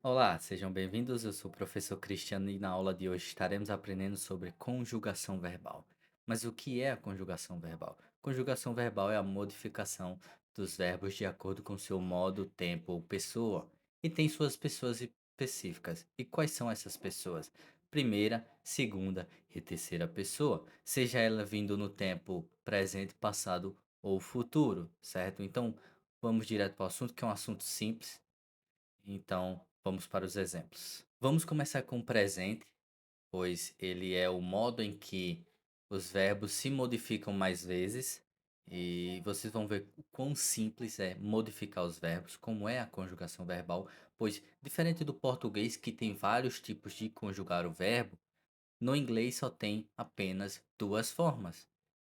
Olá, sejam bem-vindos. Eu sou o professor Cristiano e na aula de hoje estaremos aprendendo sobre conjugação verbal. Mas o que é a conjugação verbal? Conjugação verbal é a modificação dos verbos de acordo com seu modo, tempo ou pessoa, e tem suas pessoas específicas. E quais são essas pessoas? Primeira, segunda e terceira pessoa, seja ela vindo no tempo presente, passado ou futuro, certo? Então, vamos direto para o assunto, que é um assunto simples. Então, vamos para os exemplos. Vamos começar com o presente, pois ele é o modo em que os verbos se modificam mais vezes. E vocês vão ver o quão simples é modificar os verbos, como é a conjugação verbal, pois, diferente do português, que tem vários tipos de conjugar o verbo, no inglês só tem apenas duas formas.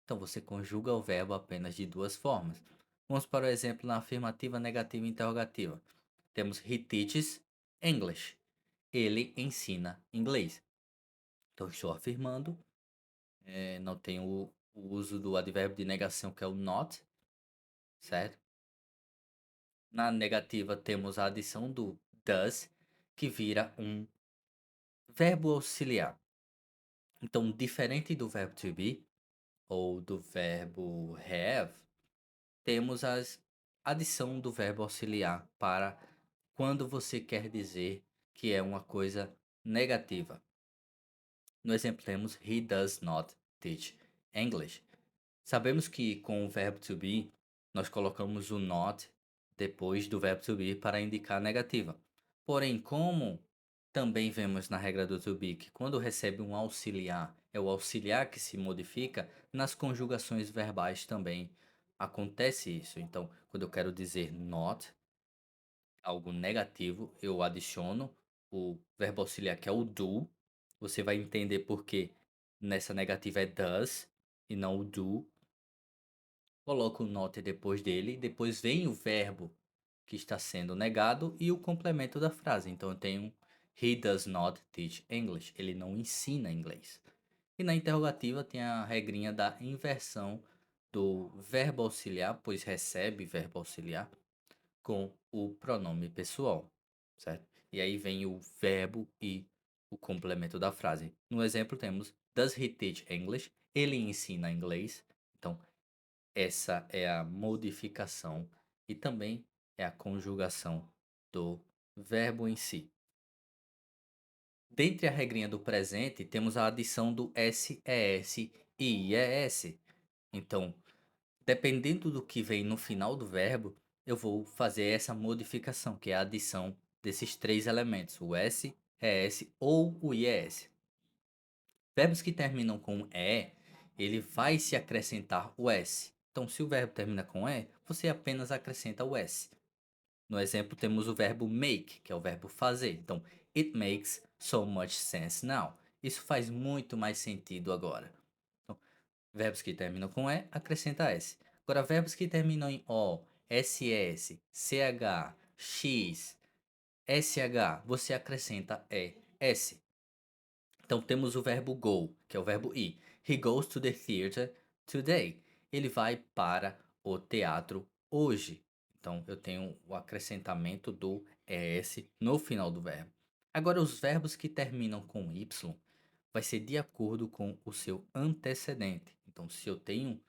Então, você conjuga o verbo apenas de duas formas. Vamos para o exemplo na afirmativa, negativa e interrogativa. Temos he teaches English. Ele ensina inglês. Então, estou afirmando. Não tenho o uso do advérbio de negação, que é o not, certo? Na negativa, temos a adição do does, que vira um verbo auxiliar. Então, diferente do verbo to be ou do verbo have, temos a adição do verbo auxiliar para quando você quer dizer que é uma coisa negativa. No exemplo, temos He does not teach English. Sabemos que com o verbo to be, nós colocamos o not depois do verbo to be para indicar a negativa. Porém, como também vemos na regra do to be que quando recebe um auxiliar, é o auxiliar que se modifica, nas conjugações verbais também acontece isso. Então, quando eu quero dizer not, algo negativo, eu adiciono o verbo auxiliar que é o do. Você vai entender porque nessa negativa é does e não o do. Coloco o not depois dele, depois vem o verbo que está sendo negado e o complemento da frase. Então eu tenho He does not teach English. Ele não ensina inglês. E na interrogativa tem a regrinha da inversão do verbo auxiliar, pois recebe verbo auxiliar com o pronome pessoal, certo? E aí vem o verbo e o complemento da frase. No exemplo temos Does he teach English? Ele ensina inglês. Então, essa é a modificação e também é a conjugação do verbo em si. Dentre a regrinha do presente, temos a adição do SES e IES. Então, dependendo do que vem no final do verbo, eu vou fazer essa modificação, que é a adição desses três elementos, o S, ES ou o IES. Verbos que terminam com E, ele vai se acrescentar o S. Então, se o verbo termina com E, você apenas acrescenta o S. No exemplo, temos o verbo make, que é o verbo fazer. Então, it makes so much sense now. Isso faz muito mais sentido agora. Então, verbos que terminam com E, acrescenta S. Agora, verbos que terminam em O, SS, CH, X, SH, você acrescenta ES. Então, temos o verbo go, que é o verbo ir. He goes to the theater today. Ele vai para o teatro hoje. Então, eu tenho o acrescentamento do ES no final do verbo. Agora, os verbos que terminam com Y vai ser de acordo com o seu antecedente. Então, se eu tenho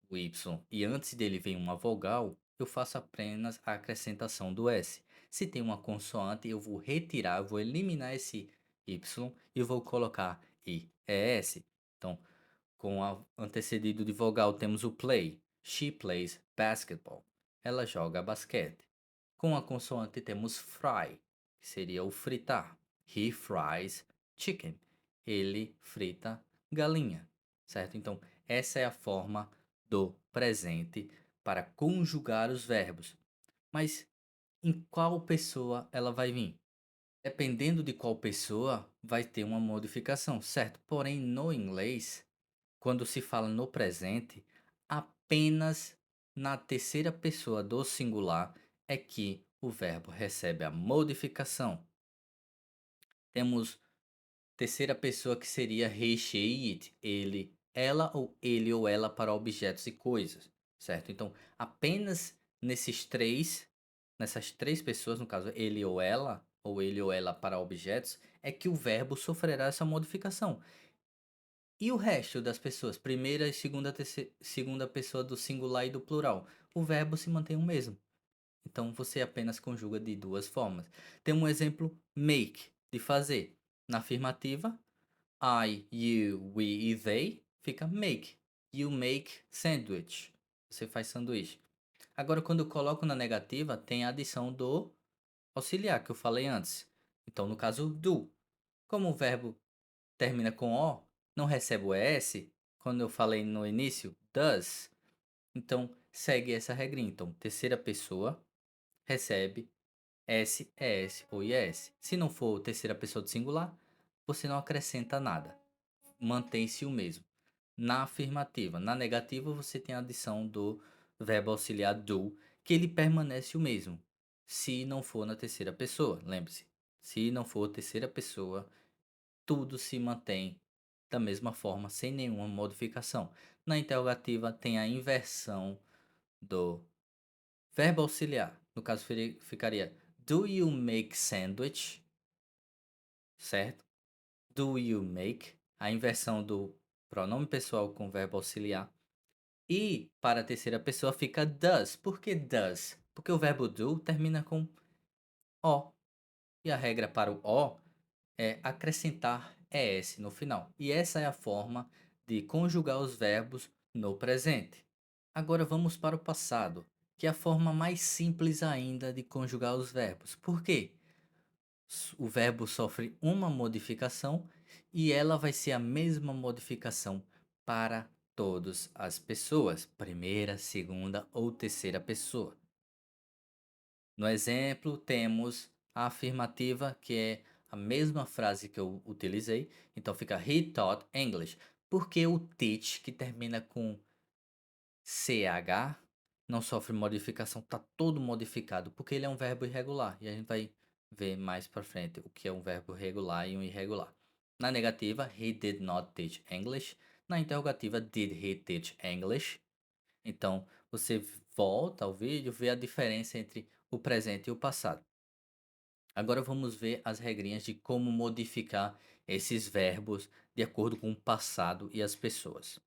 o Y e antes dele vem uma vogal, eu faço apenas a acrescentação do S. Se tem uma consoante, eu vou retirar, eu vou eliminar esse Y e vou colocar IES. Então, com o antecedido de vogal, temos o play. She plays basketball. Ela joga basquete. Com a consoante, temos fry, que seria o fritar. He fries chicken. Ele frita galinha, certo? Então, essa é a forma do presente para conjugar os verbos. Mas em qual pessoa ela vai vir? Dependendo de qual pessoa, vai ter uma modificação, certo? Porém, no inglês, quando se fala no presente, apenas na terceira pessoa do singular é que o verbo recebe a modificação. Temos terceira pessoa que seria he, she e it. Ele ou ela para objetos e coisas, certo? Então, apenas nessas três pessoas, no caso ele ou ela, ou ele ou ela para objetos, é que o verbo sofrerá essa modificação. E o resto das pessoas, primeira e segunda pessoa do singular e do plural, o verbo se mantém o mesmo. Então você apenas conjuga de duas formas. Tem um exemplo make, de fazer. Na afirmativa, I, you, we e they fica make. You make sandwich. Você faz sanduíche. Agora, quando eu coloco na negativa, tem a adição do auxiliar que eu falei antes. Então, no caso, do. Como o verbo termina com O, não recebe o ES, quando eu falei no início, does, então segue essa regrinha. Então, terceira pessoa recebe S, ES ou IS. Se não for terceira pessoa do singular, você não acrescenta nada. Mantém-se o mesmo. Na afirmativa. Na negativa, você tem a adição do verbo auxiliar do, que ele permanece o mesmo. Se não for na terceira pessoa, lembre-se. Se não for terceira pessoa, tudo se mantém da mesma forma, sem nenhuma modificação. Na interrogativa, tem a inversão do verbo auxiliar. No caso, ficaria do you make sandwich? Certo? Do you make? A inversão do pronome pessoal com verbo auxiliar. E para a terceira pessoa fica does. Por que does? Porque o verbo do termina com o. E a regra para o o é acrescentar es no final. E essa é a forma de conjugar os verbos no presente. Agora vamos para o passado, que é a forma mais simples ainda de conjugar os verbos. Por quê? O verbo sofre uma modificação e ela vai ser a mesma modificação para todas as pessoas, primeira, segunda ou terceira pessoa. No exemplo, temos a afirmativa, que é a mesma frase que eu utilizei, então fica He taught English. Porque o teach, que termina com CH, não sofre modificação, está todo modificado, porque ele é um verbo irregular. E a gente vai ver mais para frente o que é um verbo regular e um irregular. Na negativa, he did not teach English. Na interrogativa, did he teach English? Então, você volta ao vídeo, vê a diferença entre o presente e o passado. Agora vamos ver as regrinhas de como modificar esses verbos de acordo com o passado e as pessoas.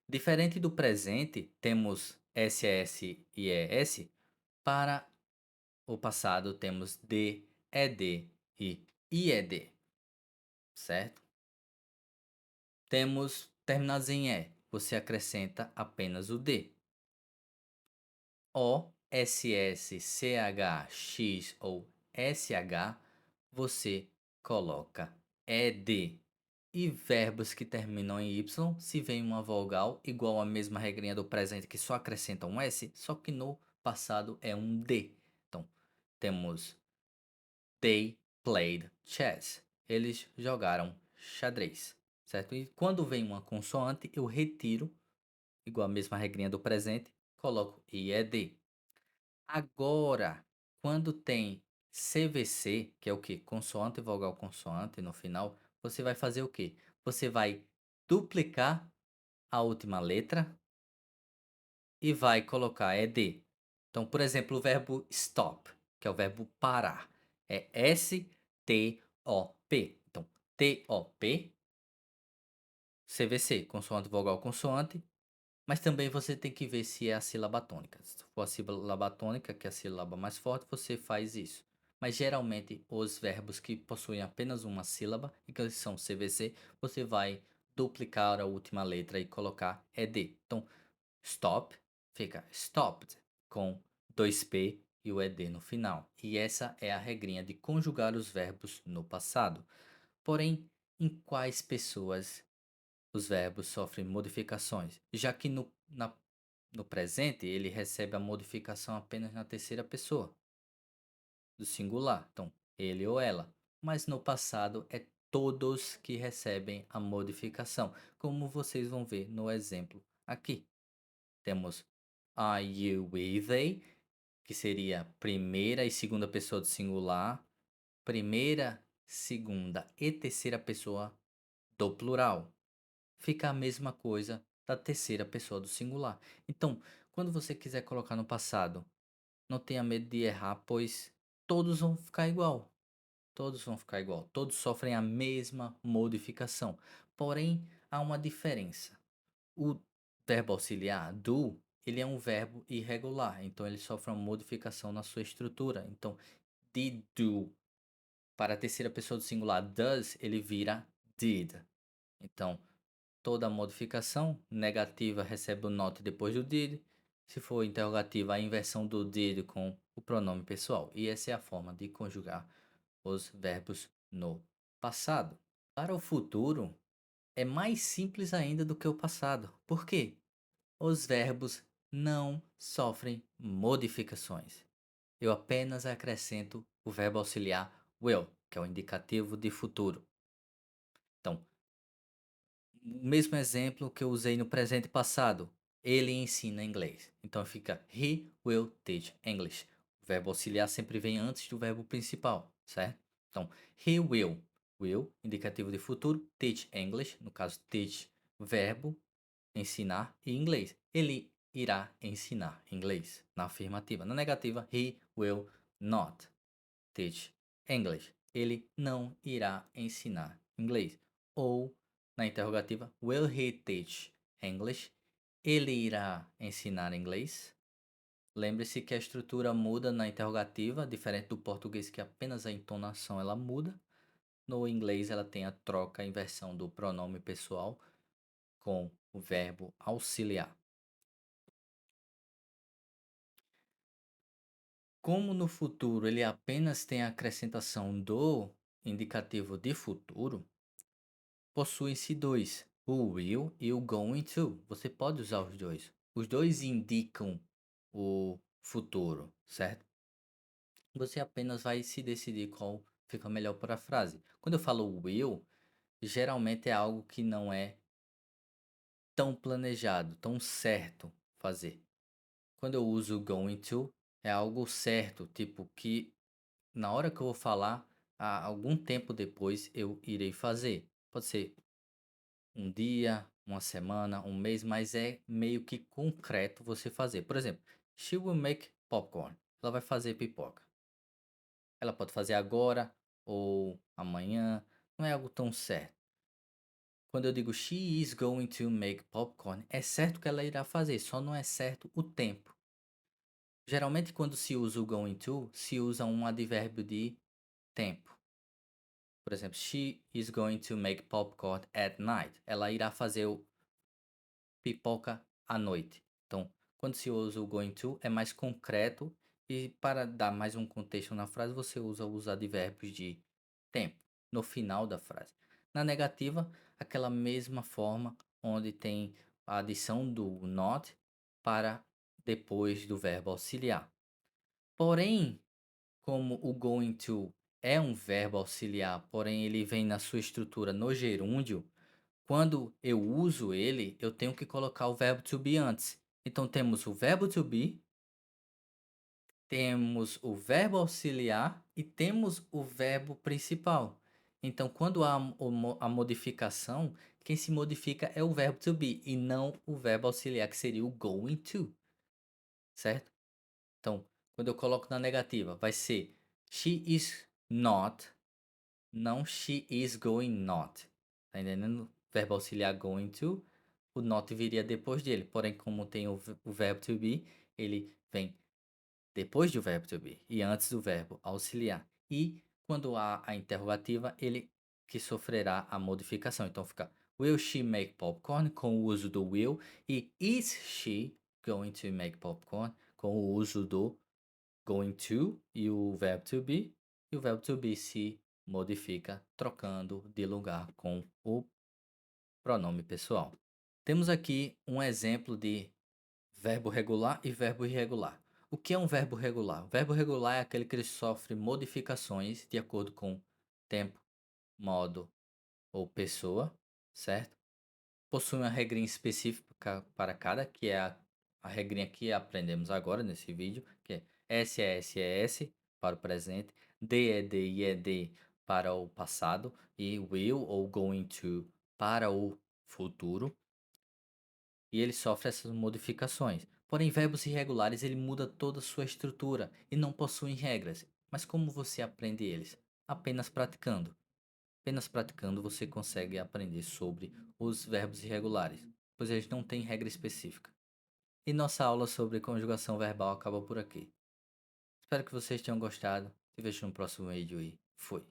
Diferente do presente, temos SS e ES. Para o passado, temos D, ED e IED, certo? Temos terminados em E, você acrescenta apenas o D. O, SS, CH, X ou SH, você coloca ED. E verbos que terminam em Y, se vem uma vogal, igual à mesma regrinha do presente que só acrescenta um S, só que no passado é um D. Então, temos They played chess. Eles jogaram xadrez, certo? E quando vem uma consoante, eu retiro, igual à mesma regrinha do presente, coloco IED. Agora, quando tem CVC, que é o que? Consoante, vogal, consoante no final, você vai fazer o quê? Você vai duplicar a última letra e vai colocar ED. Então, por exemplo, o verbo stop, que é o verbo parar, é S-T-O-P. Então, T-O-P, CVC, consoante, vogal, consoante. Mas também você tem que ver se é a sílaba tônica. Se for a sílaba tônica, que é a sílaba mais forte, você faz isso. Mas geralmente os verbos que possuem apenas uma sílaba e que são CVC, você vai duplicar a última letra e colocar ED. Então, stop fica stopped com 2P e o ED no final. E essa é a regrinha de conjugar os verbos no passado. Porém, em quais pessoas os verbos sofrem modificações, já que no presente ele recebe a modificação apenas na terceira pessoa, do singular, então ele ou ela. Mas no passado é todos que recebem a modificação, como vocês vão ver no exemplo aqui. Temos I, you, we, they, que seria primeira e segunda pessoa do singular, primeira, segunda e terceira pessoa do plural. Fica a mesma coisa da terceira pessoa do singular. Então, Quando você quiser colocar no passado, não tenha medo de errar, pois todos vão ficar igual. Todos vão ficar igual. Todos sofrem a mesma modificação. Porém, há uma diferença. O verbo auxiliar do, ele é um verbo irregular, então ele sofre uma modificação na sua estrutura. Então, did do, para a terceira pessoa do singular does, ele vira did. Então, toda modificação negativa recebe o not depois do did. Se for interrogativa, a inversão do did com o pronome pessoal. E essa é a forma de conjugar os verbos no passado. Para o futuro, é mais simples ainda do que o passado. Por quê? Os verbos não sofrem modificações. Eu apenas acrescento o verbo auxiliar will, que é o indicativo de futuro. Então, o mesmo exemplo que eu usei no presente passado. Ele ensina inglês. Então fica he will teach English. O verbo auxiliar sempre vem antes do verbo principal, certo? Então, he will. Will, indicativo de futuro. Teach English, no caso, teach, verbo, ensinar e inglês. Ele irá ensinar inglês na afirmativa. Na negativa, he will not teach English. Ele não irá ensinar inglês. Ou na interrogativa, will he teach English? Ele irá ensinar inglês? Lembre-se que a estrutura muda na interrogativa, diferente do português que apenas a entonação ela muda. No inglês ela tem a troca, a inversão do pronome pessoal com o verbo auxiliar. Como no futuro ele apenas tem a acrescentação do indicativo de futuro, possuem-se dois, o will e o going to. Você pode usar os dois. Os dois indicam o futuro, certo? Você apenas vai se decidir qual fica melhor para a frase. Quando eu falo will, geralmente é algo que não é tão planejado, tão certo fazer. Quando eu uso going to, é algo certo, tipo que na hora que eu vou falar, algum tempo depois eu irei fazer. Pode ser um dia, uma semana, um mês, mas é meio que concreto você fazer. Por exemplo, she will make popcorn. Ela vai fazer pipoca. Ela pode fazer agora ou amanhã. Não é algo tão certo. Quando eu digo she is going to make popcorn, é certo que ela irá fazer, só não é certo o tempo. Geralmente, quando se usa o going to, se usa um advérbio de tempo. Por exemplo, she is going to make popcorn at night. Ela irá fazer o pipoca à noite. Então, quando se usa o going to, é mais concreto e para dar mais um contexto na frase, você usa os advérbios de tempo no final da frase. Na negativa, aquela mesma forma onde tem a adição do not para depois do verbo auxiliar. Porém, como o going to é um verbo auxiliar, porém ele vem na sua estrutura no gerúndio, quando eu uso ele, eu tenho que colocar o verbo to be antes. Então temos o verbo to be, temos o verbo auxiliar e temos o verbo principal. Então, quando há a modificação, quem se modifica é o verbo to be e não o verbo auxiliar, que seria o going to, certo? Então, quando eu coloco na negativa, vai ser she is not, não she is going not. Tá entendendo? Verbo auxiliar going to, o not viria depois dele. Porém, como tem o verbo to be, ele vem depois do verbo to be e antes do verbo auxiliar. E quando há a interrogativa, ele que sofrerá a modificação. Então fica will she make popcorn com o uso do will e is she going to make popcorn com o uso do going to e o verbo to be, e o verbo to be se modifica trocando de lugar com o pronome pessoal. Temos aqui um exemplo de verbo regular e verbo irregular. O que é um verbo regular? O verbo regular é aquele que ele sofre modificações de acordo com tempo, modo ou pessoa, certo? Possui uma regrinha específica para cada, que é a regrinha que aprendemos agora nesse vídeo, que é S é S é S para o presente, D é D e é D para o passado e will ou going to para o futuro. E ele sofre essas modificações. Porém, verbos irregulares ele muda toda a sua estrutura e não possuem regras. Mas como você aprende eles? Apenas praticando. Apenas praticando você consegue aprender sobre os verbos irregulares, pois eles não têm regra específica. E nossa aula sobre conjugação verbal acaba por aqui. Espero que vocês tenham gostado. Te vejo no próximo vídeo e fui.